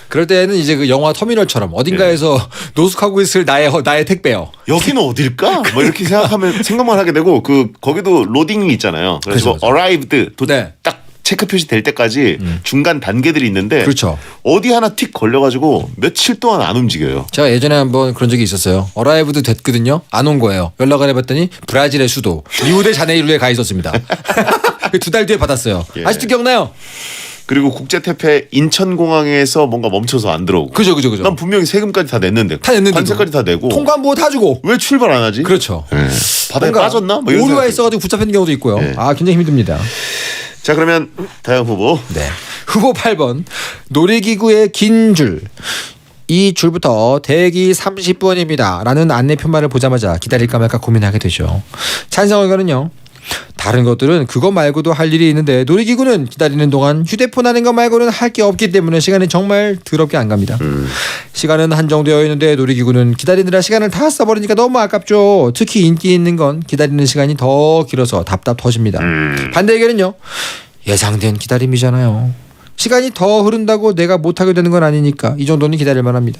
그럴 때는 이제 그 영화 터미널처럼 어딘가에서 노숙하고 있을 나의 택배요. 여기는 어딜까? 뭐 이렇게 생각만 하게 되고 거기도 로딩이 있잖아요. 그래서 그렇죠. arrived 네. 딱 체크 표시 될 때까지 중간 단계들이 있는데 그렇죠. 어디 하나 틱 걸려가지고 며칠 동안 안 움직여요. 제가 예전에 한번 그런 적이 있었어요. 어라이브도 됐거든요. 안 온 거예요. 연락을 해봤더니 브라질의 수도 리우데자네이루에 가 있었습니다. 2달 뒤에 받았어요. 예. 아직도 기억나요? 그리고 국제태페 인천공항에서 뭔가 멈춰서 안 들어오고. 그죠. 난 분명히 세금까지 다 냈는데. 관세까지 다 내고. 통관부 다 주고. 왜 출발 안 하지? 그렇죠. 예. 바다에 빠졌나? 뭐 이런 오류가 생각이 있어가지고 붙잡히는 경우도 있고요. 예. 굉장히 힘듭니다. 자, 그러면 다음 후보. 네. 후보 8번. 놀이기구의 긴 줄. 이 줄부터 대기 30분입니다. 라는 안내표만을 보자마자 기다릴까 말까 고민하게 되죠. 찬성 의견은요. 다른 것들은 그거 말고도 할 일이 있는데 놀이기구는 기다리는 동안 휴대폰 하는 것 말고는 할 게 없기 때문에 시간이 정말 더럽게 안 갑니다. 시간은 한정되어 있는데 놀이기구는 기다리느라 시간을 다 써버리니까 너무 아깝죠. 특히 인기 있는 건 기다리는 시간이 더 길어서 답답 터집니다. 반대 의견은요. 예상된 기다림이잖아요. 시간이 더 흐른다고 내가 못하게 되는 건 아니니까 이 정도는 기다릴 만합니다.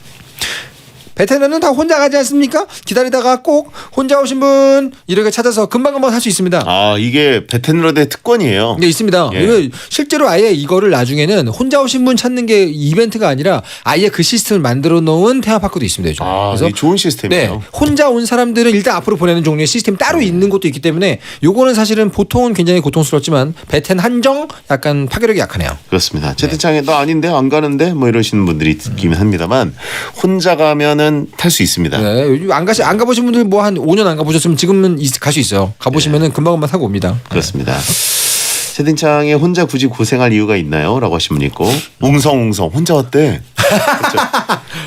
베테랑은 다 혼자 가지 않습니까? 기다리다가 꼭 혼자 오신 분 이렇게 찾아서 금방금방 할 수 있습니다. 이게 베테랑의 특권이에요. 네, 있습니다. 예. 이거 실제로 아예 이거를 나중에는 혼자 오신 분 찾는 게 이벤트가 아니라 아예 그 시스템을 만들어 놓은 테마파크도 있습니다. 요즘. 그래서 좋은 시스템이에요. 네, 혼자 온 사람들은 일단 앞으로 보내는 종류의 시스템이 따로 있는 것도 있기 때문에 요거는 사실은 보통은 굉장히 고통스럽지만 베텐 한정 약간 파괴력이 약하네요. 그렇습니다. 채팅창에 나 아닌데 안 가는데 뭐 이러시는 분들이 있긴 합니다만 혼자 가면은 탈 수 있습니다. 네, 요즘 안 가보신 분들 뭐 한 5년 안 가보셨으면 지금은 갈 수 있어요. 가보시면은 금방금방 타고 옵니다. 그렇습니다. 채팅창에 혼자 굳이 고생할 이유가 있나요? 라고 하신 분 있고 웅성웅성 혼자 왔대. 그렇죠.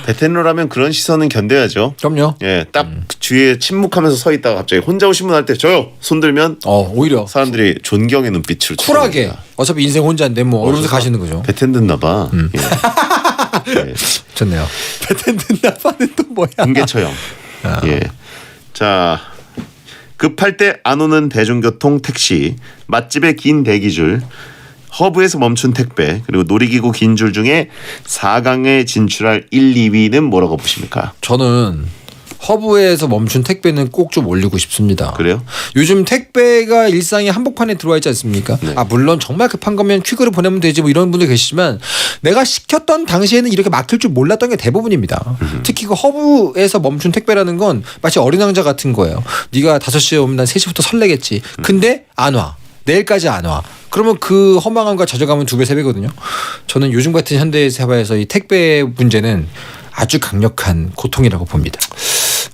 베테랑이라면 그런 시선은 견뎌야죠. 그럼요. 예, 딱 주위에 침묵하면서 서 있다가 갑자기 혼자 오신 분 할 때 저요 손 들면 오히려 사람들이 존경의 눈빛으로 쿨하게 쳐다봅니다. 어차피 인생 혼자인데 뭐 이러면서 가시는 거죠. 베텐 듣나 봐. 예. 좋네요. 베텐 듣나 봐는 또 뭐야? 임계처형. 예. 자, 급할 때 안 오는 대중교통 택시, 맛집의 긴 대기줄, 허브에서 멈춘 택배, 그리고 놀이기구 긴 줄 중에 4강에 진출할 1, 2위는 뭐라고 보십니까? 저는 허브에서 멈춘 택배는 꼭 좀 올리고 싶습니다. 그래요? 요즘 택배가 일상의 한복판에 들어와 있지 않습니까? 네. 물론 정말 급한 거면 퀵으로 보내면 되지 뭐 이런 분들 계시지만 내가 시켰던 당시에는 이렇게 막힐 줄 몰랐던 게 대부분입니다. 특히 그 허브에서 멈춘 택배라는 건 마치 어린 왕자 같은 거예요. 네가 5시에 오면 난 3시부터 설레겠지. 근데 안 와. 내일까지 안 와. 그러면 그 허망함과 좌절감은 2배, 3배거든요. 저는 요즘 같은 현대 사회에서 이 택배 문제는 아주 강력한 고통이라고 봅니다.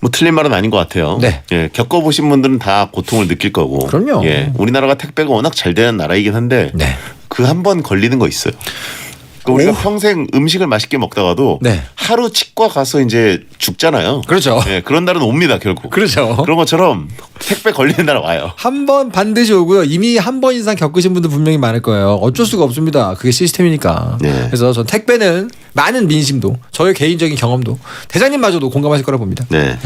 뭐 틀린 말은 아닌 것 같아요. 네. 예, 겪어보신 분들은 다 고통을 느낄 거고. 그럼요. 예, 우리나라가 택배가 워낙 잘 되는 나라이긴 한데 네. 그 한 번 걸리는 거 있어요. 그러니까 우리가 평생 음식을 맛있게 먹다가도 네. 하루 치과 가서 이제 죽잖아요. 그렇죠. 예, 그런 날은 옵니다 결국. 그렇죠. 그런 것처럼 택배 걸리는 날 와요. 한 번 반드시 오고요. 이미 한 번 이상 겪으신 분들 분명히 많을 거예요. 어쩔 수가 없습니다. 그게 시스템이니까. 네. 그래서 전 택배는 많은 민심도 저의 개인적인 경험도 대장님마저도 공감하실 거라 봅니다. 네.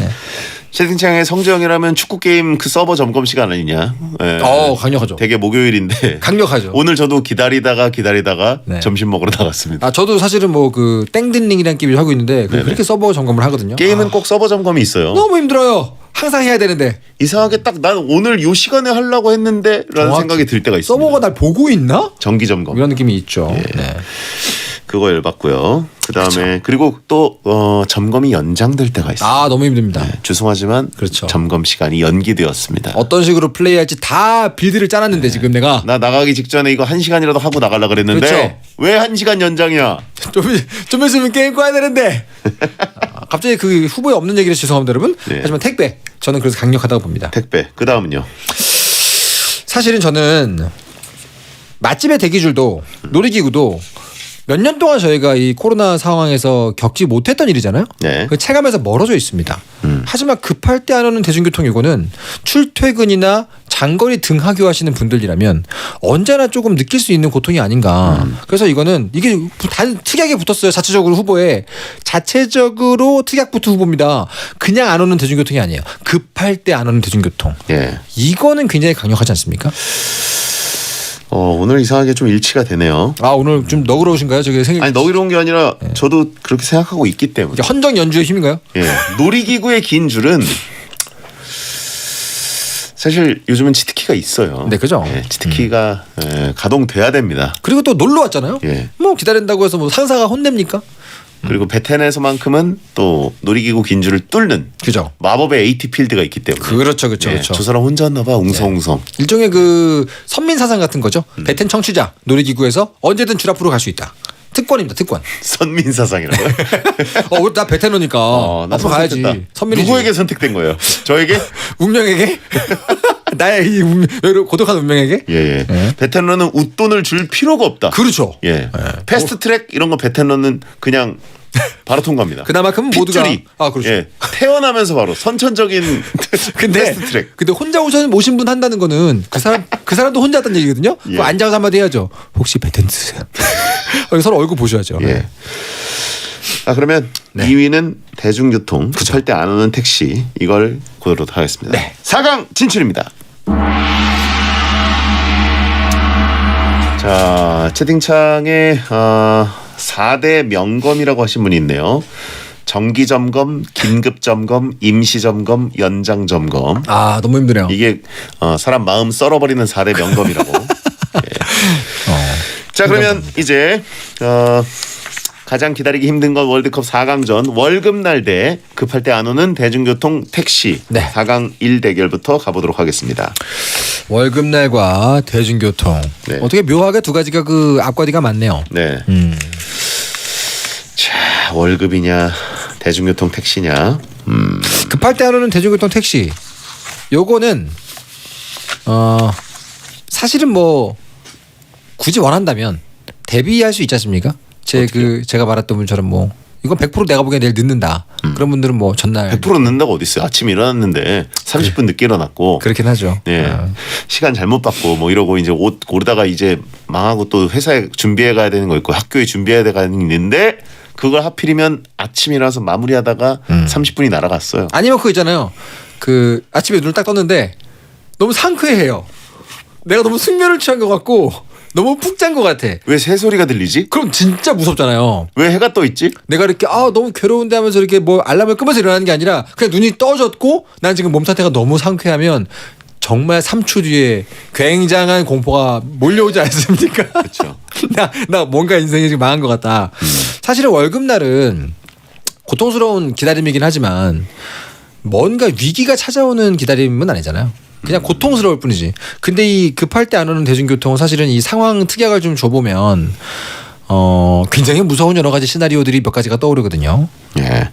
채팅창에 성재형이라면 축구 게임 그 서버 점검 시간 아니냐? 예. 강력하죠. 되게 목요일인데 강력하죠. 오늘 저도 기다리다가 네. 점심 먹으러 나갔습니다. 아 저도 사실은 뭐 그 땡든링이라는 게임을 하고 있는데 그렇게 서버 점검을 하거든요. 게임은 꼭 서버 점검이 있어요. 너무 힘들어요. 항상 해야 되는데 이상하게 딱 난 오늘 요 시간에 하려고 했는데 라는 정확히. 생각이 들 때가 있습니다. 서버가 날 보고 있나? 정기 점검. 이런 느낌이 있죠. 예. 네. 그거 열받고요. 그다음에 그리고 또 점검이 연장될 때가 있어요. 아 너무 힘듭니다. 죄송하지만 그렇죠. 점검 시간이 연기되었습니다. 어떤 식으로 플레이할지 다 빌드를 짜놨는데 지금 내가 나 나가기 직전에 이거 1시간이라도 하고 나가려고 그랬는데 그렇죠. 왜 1시간 연장이야? 좀 있으면 게임 꺼야 되는데 갑자기 그 후보에 없는 얘기를 죄송합니다 여러분. 네. 하지만 택배 저는 그래서 강력하다고 봅니다. 택배. 그다음은요. 사실은 저는 맛집의 대기줄도 놀이기구도 몇 년 동안 저희가 이 코로나 상황에서 겪지 못했던 일이잖아요. 네. 그 체감에서 멀어져 있습니다. 하지만 급할 때 안 오는 대중교통 요거는 출퇴근이나 장거리 등하교 하시는 분들이라면 언제나 조금 느낄 수 있는 고통이 아닌가. 그래서 이거는 이게 단 특약에 붙었어요. 자체적으로 후보에 자체적으로 특약 붙은 후보입니다. 그냥 안 오는 대중교통이 아니에요. 급할 때 안 오는 대중교통. 예. 이거는 굉장히 강력하지 않습니까? 오늘 이상하게 좀 일치가 되네요. 아 오늘 좀 너그러우신가요? 저게 생일 아니 너희로운 게 아니라 저도 그렇게 생각하고 있기 때문에. 이게 헌정 연주의 힘인가요? 예. 놀이기구의 긴 줄은 사실 요즘은 치트키가 있어요. 네, 그죠? 예, 치트키가 가동돼야 됩니다. 그리고 또 놀러 왔잖아요. 예. 뭐 기다린다고 해서 뭐 상사가 혼냅니까? 그리고 베텐에서만큼은 또 놀이기구 긴 줄을 뚫는 그죠? 마법의 AT 필드가 있기 때문에. 그렇죠, 그렇죠, 예, 그렇죠. 저 사람 혼자 왔나 봐. 웅성웅성. 일종의 그 선민 사상 같은 거죠. 베텐 청취자 놀이기구에서 언제든 줄 앞으로 갈 수 있다. 특권입니다, 특권. 선민사상이라고요? 나 베테너니까 나 앞으로 가야지. 선택됐다. 선민이지. 누구에게 선택된 거예요? 저에게? 운명에게? 나의 이 고독한 운명에게? 예. 예. 베텐러는 웃돈을 줄 필요가 없다. 그렇죠. 예. 패스트 트랙 이런 거 베텐러는 그냥 바로 통과합니다. 그나마큼은 모두가 핏줄이. 그렇죠. 예. 태어나면서 바로 선천적인 근데 패스트 트랙. 혼자 오신 분 한다는 거는 그 사람도 혼자 왔다는 얘기거든요. 예. 그럼 앉아서 한마디 해야죠. 혹시 베텐 쓰세요? 서로 얼굴 보셔야죠. 예. 그러면 네. 2위는 대중교통 급할 때 안 오는 택시 이걸 고르도록 하겠습니다. 네. 4강 진출입니다. 자 채팅창에 4대 명검이라고 하신 분이 있네요. 정기점검, 긴급점검, 임시점검, 연장점검. 아 너무 힘드네요. 이게 사람 마음 썰어버리는 4대 명검이라고. 예. 자 그러면 이제 가장 기다리기 힘든 건 월드컵 4강전 월급날 대 급할 때 안 오는 대중교통 택시 네. 4강 1대결부터 가보도록 하겠습니다. 월급날과 대중교통. 네. 어떻게 묘하게 두 가지가 그 앞과뒤가 많네요. 네. 자 월급이냐 대중교통 택시냐. 급할 때 안 오는 대중교통 택시. 요거는 사실은 뭐 굳이 원한다면 대비할 수 있지 않습니까? 제가 말했던 분처럼 뭐 이건 100% 내가 보기엔 내일 늦는다. 그런 분들은 뭐 전날 100% 늦는다고 어디 있어요? 아침 일어났는데 30분 늦게 일어났고. 그렇긴 하죠. 네. 시간 잘못 받고 뭐 이러고 이제 옷 고르다가 이제 망하고 또 회사에 준비해 가야 되는 거 있고 학교에 준비해야 되는 게 있는데 그걸 하필이면 아침이라서 마무리하다가 30분이 날아갔어요. 아니면 그거 있잖아요. 그 아침에 눈을 딱 떴는데 너무 상쾌해요. 내가 너무 숙면을 취한 것 같고 너무 푹 잔 것 같아. 왜 새소리가 들리지? 그럼 진짜 무섭잖아요. 왜 해가 떠 있지? 내가 이렇게 너무 괴로운데 하면서 이렇게 뭐 알람을 끄면서 일어나는 게 아니라 그냥 눈이 떠졌고 난 지금 몸 상태가 너무 상쾌하면 정말 3초 뒤에 굉장한 공포가 몰려오지 않습니까? 그렇죠. 나 뭔가 인생이 지금 망한 것 같다. 사실은 월급날은 고통스러운 기다림이긴 하지만 뭔가 위기가 찾아오는 기다림은 아니잖아요. 그냥 고통스러울 뿐이지. 근데 이 급할 때 안 오는 대중교통은 사실은 이 상황 특약을 좀 줘보면 굉장히 무서운 여러 가지 시나리오들이 몇 가지가 떠오르거든요. 예.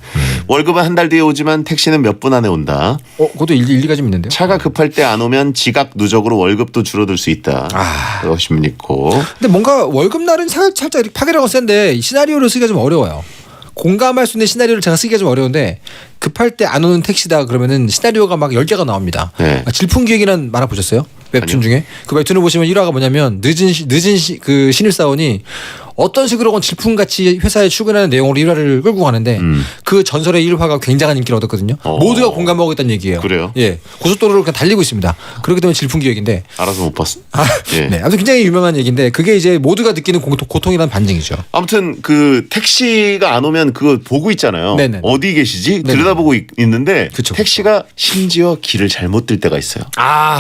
월급은 한 달 뒤에 오지만 택시는 몇 분 안에 온다. 그것도 일리가 좀 있는데요. 차가 급할 때 안 오면 지각 누적으로 월급도 줄어들 수 있다. 그것이 있고. 근데 뭔가 월급날은 살짝 이렇게 파괴력은 센데 시나리오를 쓰기가 좀 어려워요. 공감할 수 있는 시나리오를 제가 쓰기가 좀 어려운데 급할 때 안 오는 택시다 그러면은 시나리오가 막 10개가 나옵니다. 네. 질풍기획이라는 만화 보셨어요? 웹툰 중에? 그 웹툰을 보시면 1화가 뭐냐면 늦은 그 신입사원이 어떤 식으로건 질풍같이 회사에 출근하는 내용으로 1화를 끌고 가는데 그 전설의 1화가 굉장한 인기를 얻었거든요. 모두가 공감하고 있다는 얘기예요. 그래요? 예. 고속도로를 그냥 달리고 있습니다. 그렇기 때문에 질풍기획인데. 알아서 못 봤어. 예. 네. 아무튼 굉장히 유명한 얘기인데 그게 이제 모두가 느끼는 고통이라는 반증이죠. 아무튼 그 택시가 안 오면 그거 보고 있잖아요. 네네. 어디 계시지? 네네. 들여다보고 있는데 그쵸. 택시가 심지어 길을 잘못 들 때가 있어요.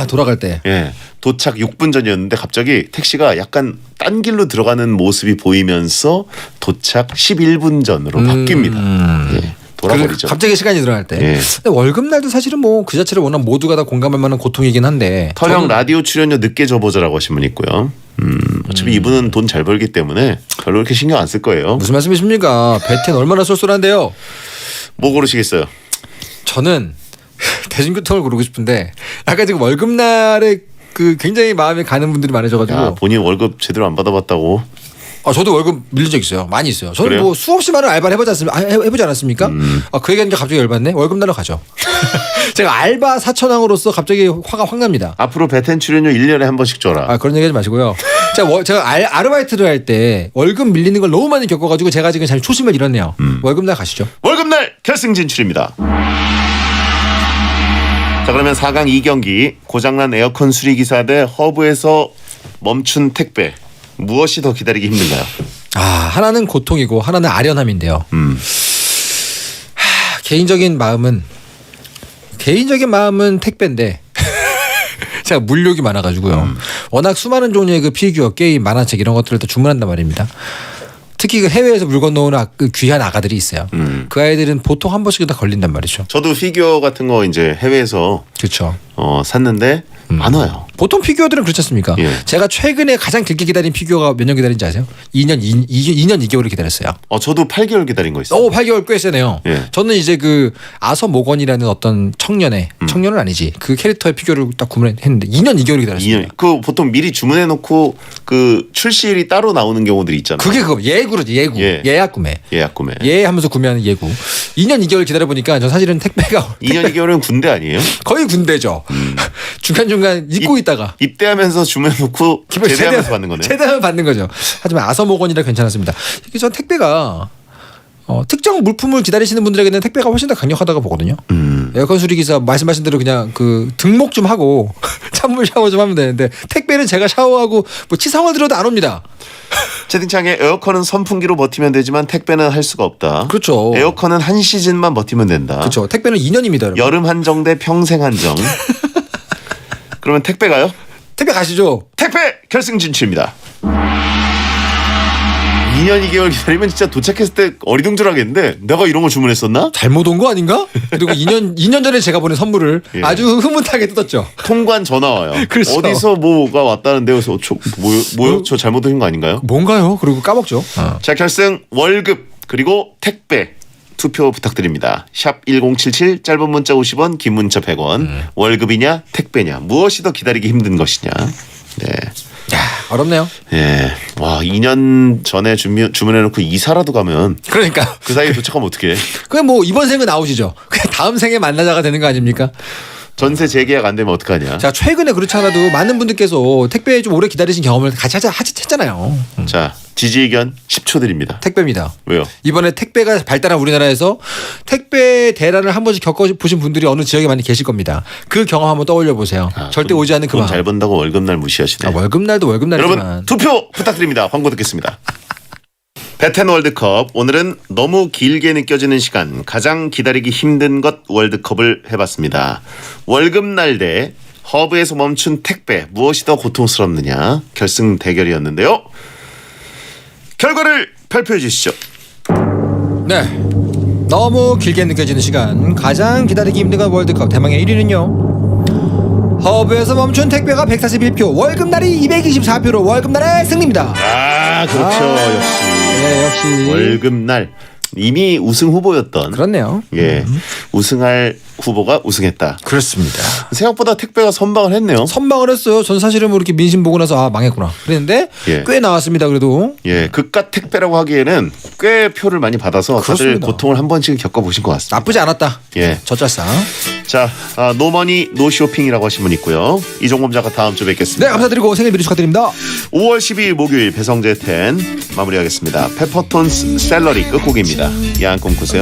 돌아갈 때. 예. 도착 6분 전이었는데 갑자기 택시가 약간 딴 길로 들어가는 모습이 보이면서 도착 11분 전으로 바뀝니다. 예. 돌아버리죠. 갑자기 시간이 늘어날 때. 예. 근데 월급날도 사실은 뭐 그 자체를 워낙 모두가 다 공감할 만한 고통이긴 한데. 터령 라디오 출연료 늦게 줘보자라고 하신 분 있고요. 어차피 이분은 돈 잘 벌기 때문에 별로 그렇게 신경 안 쓸 거예요. 무슨 말씀이십니까? 배텐 얼마나 쏠쏠한데요. 뭐 고르시겠어요? 저는 대중교통을 고르고 싶은데 약간 지금 월급날에 그 굉장히 마음에 가는 분들이 많으셔가지고. 야, 본인 월급 제대로 안 받아봤다고. 저도 월급 밀린 적 있어요. 많이 있어요. 저는 그래요? 뭐 수없이 많은 알바를 해보지 않았습니까? 그 얘기하니까 갑자기 열받네. 월급날로 가죠. 제가 알바 사천왕으로서 갑자기 화가 확 납니다. 앞으로 배텐 출연료 1년에 한 번씩 줘라. 그런 얘기 하지 마시고요. 제가 아르바이트를 할 때 월급 밀리는 걸 너무 많이 겪어가지고 제가 지금 잘 초심을 잃었네요. 월급날 가시죠. 월급날 결승 진출입니다. 자, 그러면 4강 2경기 고장난 에어컨 수리기사 대 허브에서 멈춘 택배. 무엇이 더 기다리기 힘든가요? 하나는 고통이고 하나는 아련함인데요. 개인적인 마음은 택배인데 제가 물욕이 많아가지고요. 워낙 수많은 종류의 그 피규어, 게임, 만화책 이런 것들을 또 주문한단 말입니다. 특히 그 해외에서 물건 놓은 그 귀한 아가들이 있어요. 그 아이들은 보통 한 번씩은 다 걸린단 말이죠. 저도 피규어 같은 거 이제 해외에서 그렇죠. 샀는데 안 와요. 보통 피규어들은 그렇지 않습니까? 예. 제가 최근에 가장 길게 기다린 피규어가 몇 년 기다린지 아세요? 2년 2개월을 기다렸어요. 저도 8개월 기다린 거 있어요. 8개월 꽤 세네요. 예. 저는 이제 그 아서 모건이라는 어떤 청년은 아니지. 그 캐릭터의 피규어를 딱 구매했는데 2년 2개월 기다렸어요. 2년. 그 보통 미리 주문해 놓고 그 출시일이 따로 나오는 경우들이 있잖아요. 그게 그거 예구로지. 예구. 예. 예약 구매. 예약 구매. 예하면서 구매하는 예구. 2년 2개월 기다려 보니까 전 사실은 택배가 2년 2개월은 군대 아니에요? 거의 군대죠. 중간중간 잊고 있다가 입대하면서 주문해 놓고 제대하면서 받는 거네. 제대하면 받는 거죠. 하지만 아서모건이라 괜찮았습니다. 이게 전 택배가 특정 물품을 기다리시는 분들에게는 택배가 훨씬 더 강력하다고 보거든요. 에어컨 수리기사 말씀하신 대로 그냥 그 등목 좀 하고 찬물 샤워 좀 하면 되는데 택배는 제가 샤워하고 뭐 치사월 들어도 안 옵니다. 채팅창에 에어컨은 선풍기로 버티면 되지만 택배는 할 수가 없다. 그렇죠. 에어컨은 한 시즌만 버티면 된다. 그렇죠. 택배는 2년입니다. 여러분. 여름 한정 대 평생 한정. 그러면 택배가요? 택배 가시죠. 택배 결승 진출입니다. 2년 2개월 기다리면 진짜 도착했을 때 어리둥절하겠는데 내가 이런 거 주문했었나? 잘못 온 거 아닌가? 그리고 2년 전에 제가 보낸 선물을 예. 아주 아주 흐뭇하게 뜯었죠. 통관 전화 와요. 그렇죠. 어디서 뭐가 왔다는데 그래서 뭐요? 저 잘못 오신 거 아닌가요? 뭔가요? 그리고 까먹죠. 자, 결승 월급 그리고 택배 투표 부탁드립니다. 샵 1077 짧은 문자 50원 긴 문자 100원. 월급이냐 택배냐 무엇이 더 기다리기 힘든 것이냐. 네. 야, 어렵네요. 예. 와, 2년 전에 주문해놓고 이사라도 가면 그러니까 그 사이에 도착하면 어떡해. 그냥 뭐 이번 생은 아웃이죠. 그냥 다음 생에 만나자가 되는 거 아닙니까? 전세 재계약 안 되면 어떡하냐. 자, 최근에 그렇지 않아도 많은 분들께서 택배 좀 오래 기다리신 경험을 같이 했잖아요. 자, 지지 의견 10초 드립니다. 택배입니다. 왜요? 이번에 택배가 발달한 우리나라에서 택배 대란을 한 번씩 겪어보신 분들이 어느 지역에 많이 계실 겁니다. 그 경험 한번 떠올려 보세요. 절대 오지 않는 그 돈 마음. 잘 번다고 월급날 무시하시네. 월급날도 월급날이지만. 여러분 투표 부탁드립니다. 광고 듣겠습니다. 배텐 월드컵 오늘은 너무 길게 느껴지는 시간 가장 기다리기 힘든 것 월드컵을 해봤습니다. 월급날 대 허브에서 멈춘 택배 무엇이 더 고통스럽느냐 결승 대결이었는데요. 결과를 발표해 주시죠. 네. 너무 길게 느껴지는 시간 가장 기다리기 힘든 건 월드컵 대망의 1위는요 허브에서 멈춘 택배가 141표, 월급날이 224표로 월급날의 승리입니다. 아, 그렇죠. 역시. 네, 역시. 월급날. 이미 우승 후보였던. 그렇네요. 예. 우승할 후보가 우승했다. 그렇습니다. 생각보다 택배가 선방을 했네요. 선방을 했어요. 전 사실은 뭐 이렇게 민심 보고 나서 망했구나 그랬는데 예. 꽤 나왔습니다. 그래도. 예. 그깟 택배라고 하기에는 꽤 표를 많이 받아서 다들 그렇습니다. 고통을 한 번씩은 겪어보신 것 같습니다. 나쁘지 않았다. 예. 저짤상. 자, 노머니 노쇼핑이라고 하신 분 있고요. 이종범 작가 다음 주에 뵙겠습니다. 네, 감사드리고 생일 미리 축하드립니다. 5월 12일 목요일 배성재 10 마무리하겠습니다. 페퍼톤스 샐러리 끝곡입니다. 야한 꿈 꾸세요.